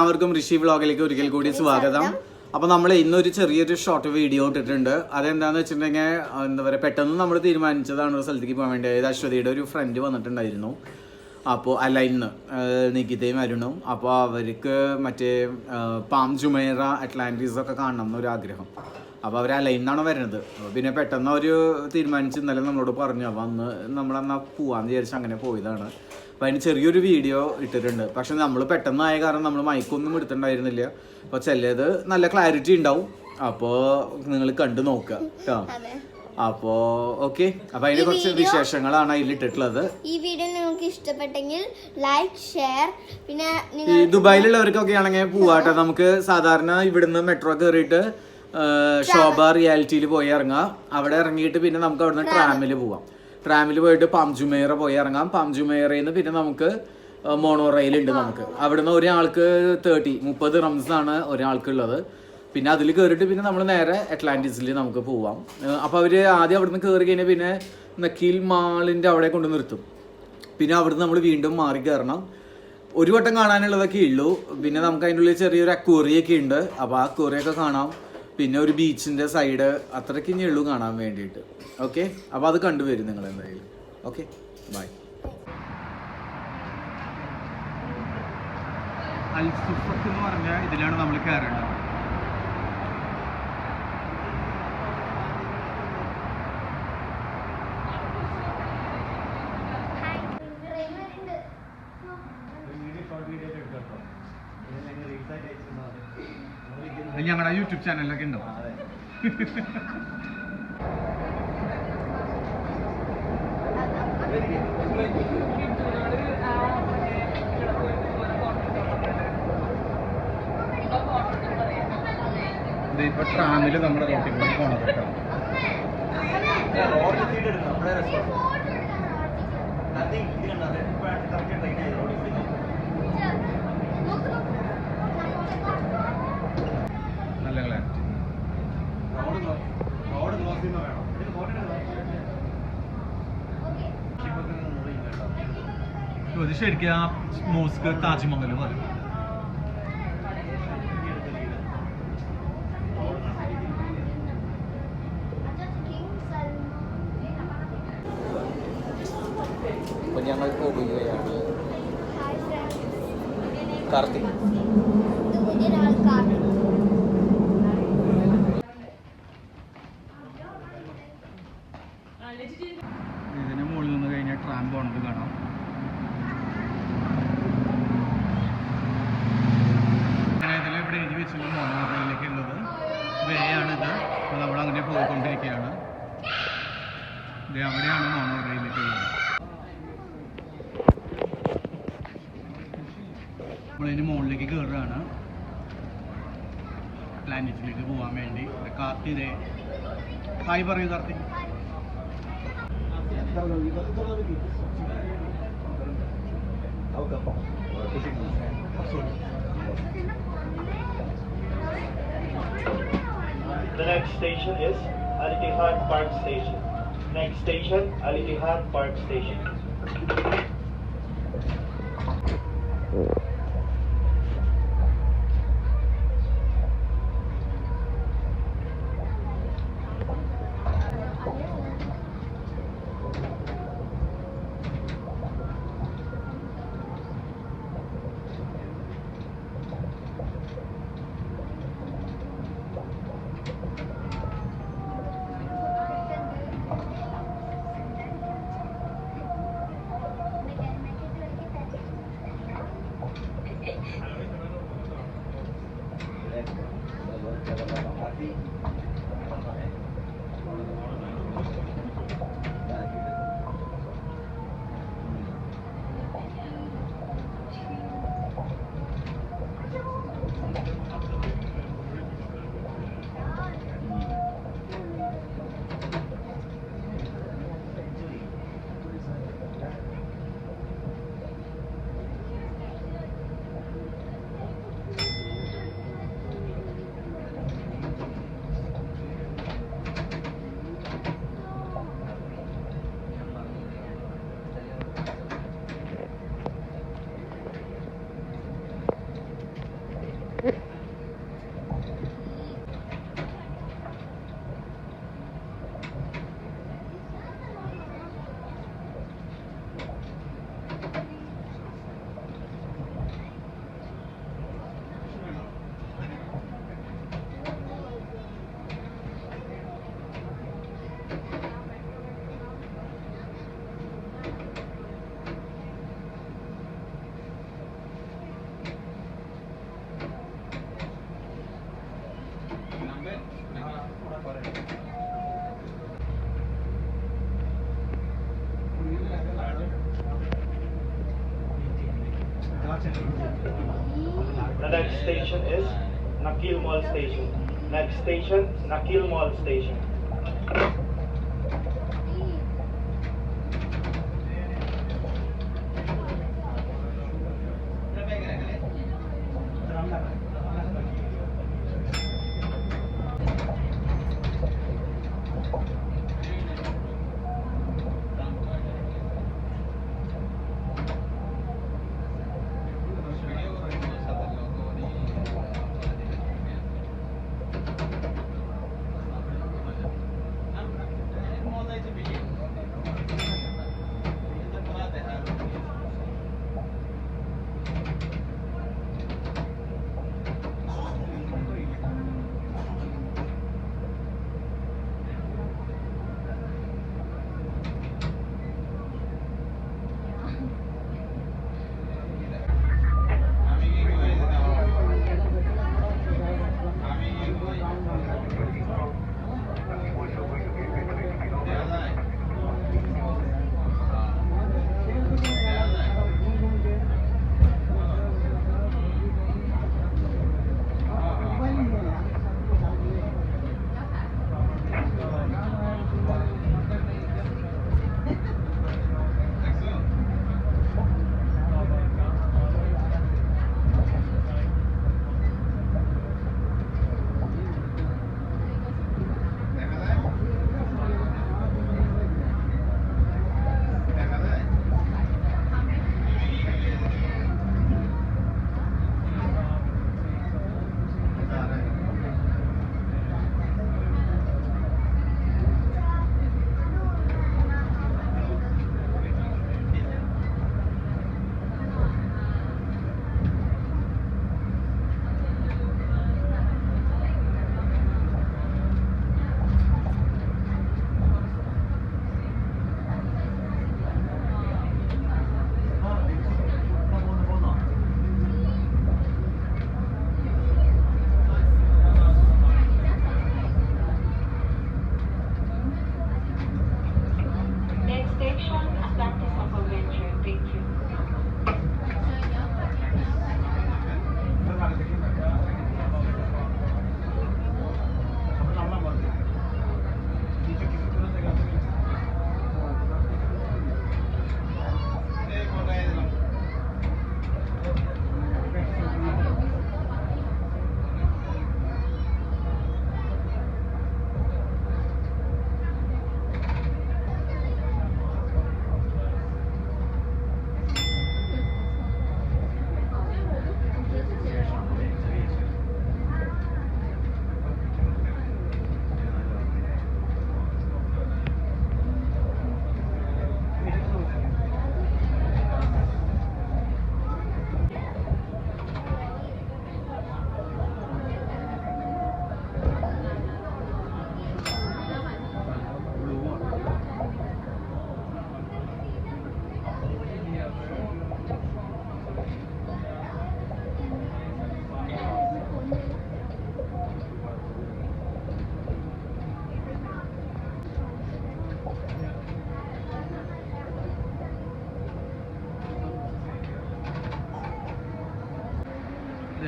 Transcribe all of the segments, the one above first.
എല്ലാവർക്കും ഋഷി വ്ളോഗിലേക്ക് ഒരിക്കൽ കൂടി സ്വാഗതം. അപ്പോൾ നമ്മൾ ഇന്നൊരു ചെറിയൊരു ഷോർട്ട് വീഡിയോ ഇട്ടിട്ടുണ്ട്. അതെന്താണെന്ന് വെച്ചിട്ടുണ്ടെങ്കിൽ എന്താ പറയുക, പെട്ടെന്ന് നമ്മൾ തീരുമാനിച്ചതാണ് ഒരു സ്ഥലത്തേക്ക് പോകാൻ വേണ്ടി. അതായത് അശ്വതിയുടെ ഒരു ഫ്രണ്ട് വന്നിട്ടുണ്ടായിരുന്നു. അപ്പോൾ അലൈന്ന് നികിതയും അരുണും. അപ്പോൾ അവർക്ക് മറ്റേ പാം ജുമൈറ അറ്റ്ലാന്റിസ് ഒക്കെ കാണണം എന്നൊരു ആഗ്രഹം. അപ്പോൾ അവർ അലൈന്നാണ് വരുന്നത്. പിന്നെ പെട്ടെന്ന് അവർ തീരുമാനിച്ച് ഇന്നലെ നമ്മളോട് പറഞ്ഞു. അപ്പോൾ അന്ന് നമ്മളെന്നാൽ പോവാന്ന് വിചാരിച്ച് അങ്ങനെ പോയതാണ്. അപ്പോൾ അതിന് ചെറിയൊരു വീഡിയോ ഇട്ടിട്ടുണ്ട്. പക്ഷെ നമ്മൾ പെട്ടെന്നായ കാരണം നമ്മൾ മൈക്കൊന്നും എടുത്തിട്ടുണ്ടായിരുന്നില്ല. അപ്പോൾ ചിലത് നല്ല ക്ലാരിറ്റി ഉണ്ടാവും. അപ്പോൾ നിങ്ങൾ കണ്ടു നോക്കുക കേട്ടോ. അപ്പോൾ ഓക്കെ, അപ്പോൾ അതിനെ കുറച്ച് വിശേഷങ്ങളാണ് അതിലിട്ടിട്ടുള്ളത്. ഈ വീഡിയോ നിങ്ങൾക്ക് ഇഷ്ടപ്പെട്ടെങ്കിൽ ലൈക്ക്, ഷെയർ. പിന്നെ ഈ ദുബായിലുള്ളവർക്കൊക്കെ ആണെങ്കിൽ പോവാട്ടോ. നമുക്ക് സാധാരണ ഇവിടുന്ന് മെട്രോ കയറിയിട്ട് ശോഭ റിയാലിറ്റിയിൽ പോയി ഇറങ്ങാം. അവിടെ ഇറങ്ങിയിട്ട് പിന്നെ നമുക്ക് അവിടുന്ന് ട്രാമിൽ പോവാം. ട്രാമിൽ പോയിട്ട് പാം ജുമൈറ പോയി ഇറങ്ങാം. പാം ജുമൈറയിൽ നിന്ന് പിന്നെ നമുക്ക് മോണോ റെയിൽ ഉണ്ട്. നമുക്ക് അവിടുന്ന് ഒരാൾക്ക് 30 റംസാണ് ഒരാൾക്കുള്ളത്. പിന്നെ അതിൽ കയറിയിട്ട് പിന്നെ നമ്മൾ നേരെ അറ്റ്ലാന്റിസിൽ നമുക്ക് പോവാം. അപ്പോൾ അവർ ആദ്യം അവിടുന്ന് കയറി കഴിഞ്ഞാൽ പിന്നെ നക്കീൽ മാളിൻ്റെ അവിടെ കൊണ്ട് നിർത്തും. പിന്നെ അവിടുന്ന് നമ്മൾ വീണ്ടും മാറി കയറണം. ഒരു വട്ടം കാണാനുള്ളതൊക്കെ ഉള്ളൂ. പിന്നെ നമുക്ക് അതിൻ്റെ ഉള്ളിൽ ചെറിയൊരു അക്വേറിയൊക്കെ ഉണ്ട്. അപ്പോൾ ആ അക്വേറിയൊക്കെ കാണാം. പിന്നെ ഒരു ബീച്ചിൻ്റെ സൈഡ് അത്രയ്ക്ക് ഇനി ഉള്ളൂ കാണാൻ വേണ്ടിയിട്ട്. ഓക്കെ, അപ്പോൾ അത് കണ്ടുവരും നിങ്ങൾ എന്തായാലും. Okay, by. അൽസുഫത്ത് എന്ന് പറഞ്ഞ ഇതിലാണ് നമ്മൾ കയറേണ്ടത്. ഞങ്ങളുടെ യൂട്യൂബ് ചാനലിലൊക്കെ ഉണ്ടോ? ഇപ്പൊ ട്രാമില് നമ്മുടെ റോട്ടിൽ കൂടി പോണത് കേട്ടോ. നല്ല ക്ലാരിറ്റി. ഇത് ശരിക്കും ആ മോസ്ക് താജ്മഹൽ പോലെ. അപ്പോൾ ഞങ്ങൾ പോകുകയാണ്. കാർത്തിക് ഇതിന് മുകളിൽ നിന്ന് കഴിഞ്ഞാൽ ട്രാം പോണത് കാണാം. അങ്ങനെ ഇതിൽ ഇവിടെ എഴുതി വെച്ചുള്ള മോണോറയിലേക്ക് ഉള്ളത് വേ ആണിത്. അപ്പോൾ നമ്മളങ്ങനെ പോയിക്കൊണ്ടിരിക്കുകയാണ്. ഇത് അവിടെയാണ് മോണോറയിലേക്ക് ഉള്ളത്. നമ്മളതിന് മുകളിലേക്ക് കയറുകയാണ് പ്ലാനറ്റിലേക്ക് പോകാൻ വേണ്ടി. കാർത്തിക് ഹായ് പറയൂ. Karthik The next station is Al Ittihad Park Station. Next station, Al Ittihad Park Station. The next station is Nakil Mall Station. Next station, Nakil Mall Station.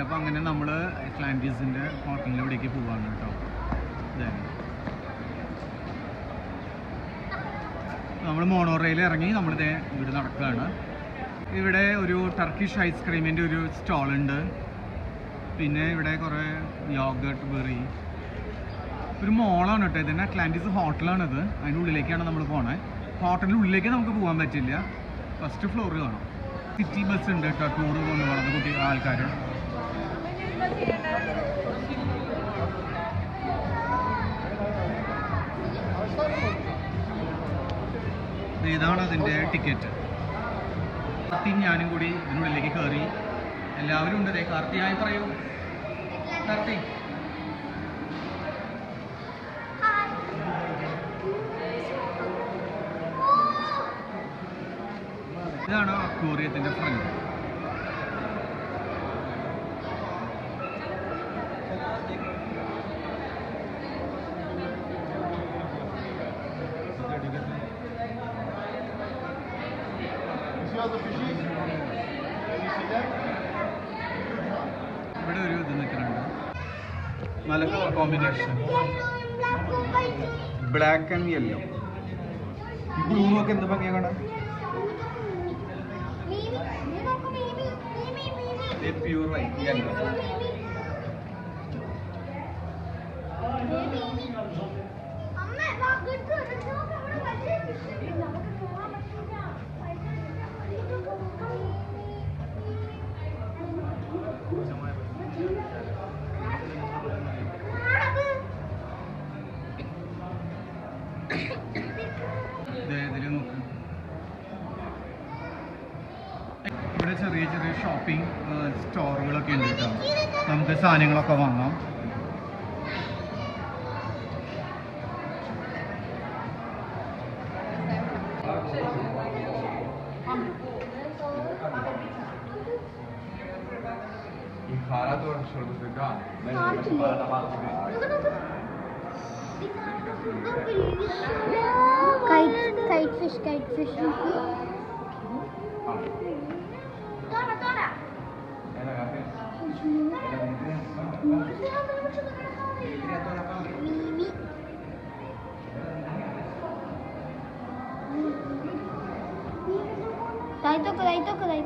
അപ്പോൾ അങ്ങനെ നമ്മൾ അറ്റ്ലാന്റിസിൻ്റെ ഹോട്ടലിലൂടെയൊക്കെ പോവാണ് കേട്ടോ. നമ്മൾ മോണോറയിൽ ഇറങ്ങി നമ്മളിത് ഇവിടെ നടക്കുകയാണ്. ഇവിടെ ഒരു ടർക്കിഷ് ഐസ്ക്രീമിൻ്റെ ഒരു സ്റ്റോളുണ്ട്. പിന്നെ ഇവിടെ കുറേ യോഗട്ട് ബെറി ഒരു മോളാണ് കേട്ടോ. ഇതിൻ്റെ അറ്റ്ലാന്റിസ് ഹോട്ടലാണിത്. അതിൻ്റെ ഉള്ളിലേക്കാണ് നമ്മൾ പോണേ. ഹോട്ടലിൻ്റെ ഉള്ളിലേക്ക് നമുക്ക് പോകാൻ പറ്റില്ല, ഫസ്റ്റ് ഫ്ലോർ കാണാം. സിറ്റി ബസ് ഉണ്ട് കേട്ടോ, ടൂറ് കൊണ്ടു പോകുന്നത് കുട്ടി ആൾക്കാർ. ഇതാണ് അതിൻ്റെ ടിക്കറ്റ്. കാർത്തി ഞാനും കൂടി ഇതിനുള്ളിലേക്ക് കയറി. എല്ലാവരും ഉണ്ട്. കാർത്തിയായി പറയൂ. കാർത്തി ഇതാണ് അക്വേറിയത്തിൻ്റെ front. The fishes, can you see them? നല്ല colour combination, black and yellow. ഈ ബ്ലൂ നോക്ക് എന്ത് ഭംഗിയാ കാണാൻ. Pure white yellow. ഇവിടെ ചെറിയ ചെറിയ ഷോപ്പിംഗ് സ്റ്റോറുകളൊക്കെ ഉണ്ട് കേട്ടോ. നമുക്ക് സാധനങ്ങളൊക്കെ വാങ്ങാം. Kite fish. Dai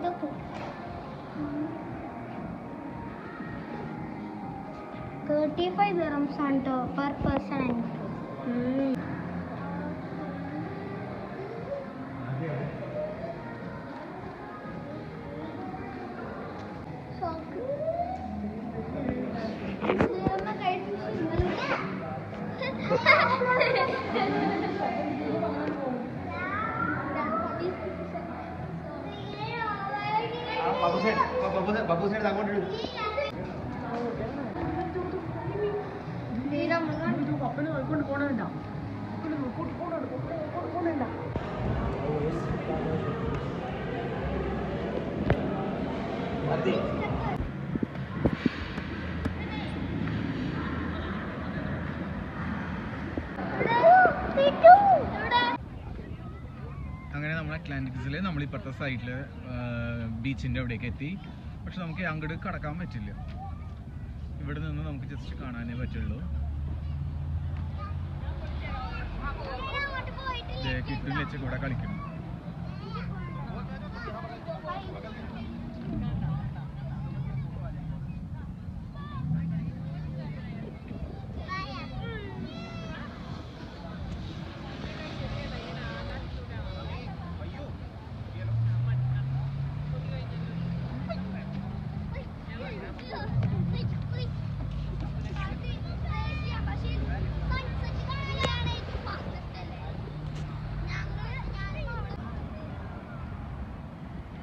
tocco. 35 dirhams anto per person. Babu side അങ്ങോട്ട് ഇടൂ. അങ്ങനെ നമ്മൾ അറ്റ്ലാന്റിക്സിൽ നമ്മൾ ഇപ്പുറത്തെ സൈഡിൽ ബീച്ചിൻ്റെ അവിടേക്ക് എത്തി. പക്ഷെ നമുക്ക് അങ്ങോട്ട് കടക്കാൻ പറ്റില്ല. ഇവിടെ നിന്ന് നമുക്ക് ജസ്റ്റ് കാണാനേ പറ്റുള്ളൂ. കിട്ടും വെച്ച് കൂടെ കളിക്കണം.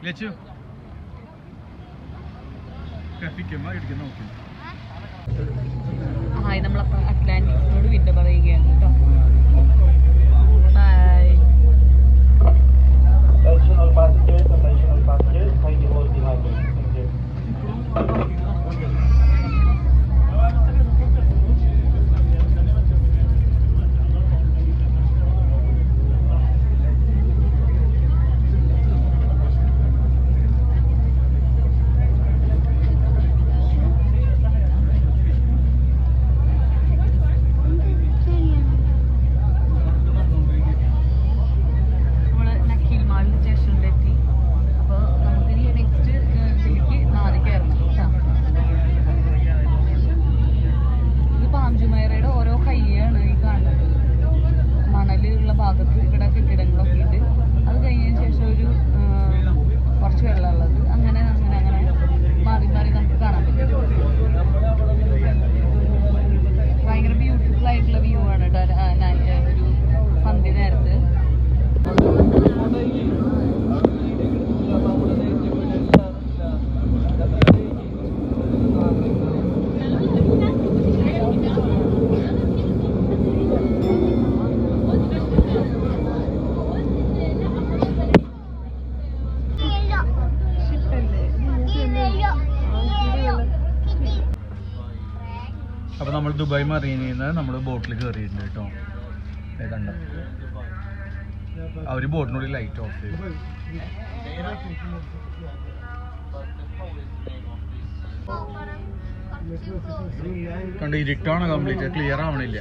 ലച്ചു ഹായ്, നമ്മളപ്പോൾ അറ്റ്ലാന്റിക്സിനോട് വിട പറയുകയാണ് കേട്ടോ. By. Attention all passengers, kindly hold the handle. Thank you. അപ്പോൾ നമ്മൾ ദുബായ് മറീനിൽ നിന്ന് നമ്മൾ ബോട്ടിൽ കയറിയിട്ടുണ്ട് കേട്ടോ. കണ്ട അവർ ബോട്ടിനുള്ളിൽ ലൈറ്റ് ഓഫ് ചെയ്തു. കണ്ട് ഇരുട്ടാണ് കംപ്ലീറ്റ്, ക്ലിയർ ആവണില്ല.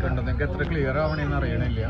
കണ്ടോ, നിങ്ങൾക്ക് എത്ര ക്ലിയർ ആവണേന്ന് അറിയണില്ല.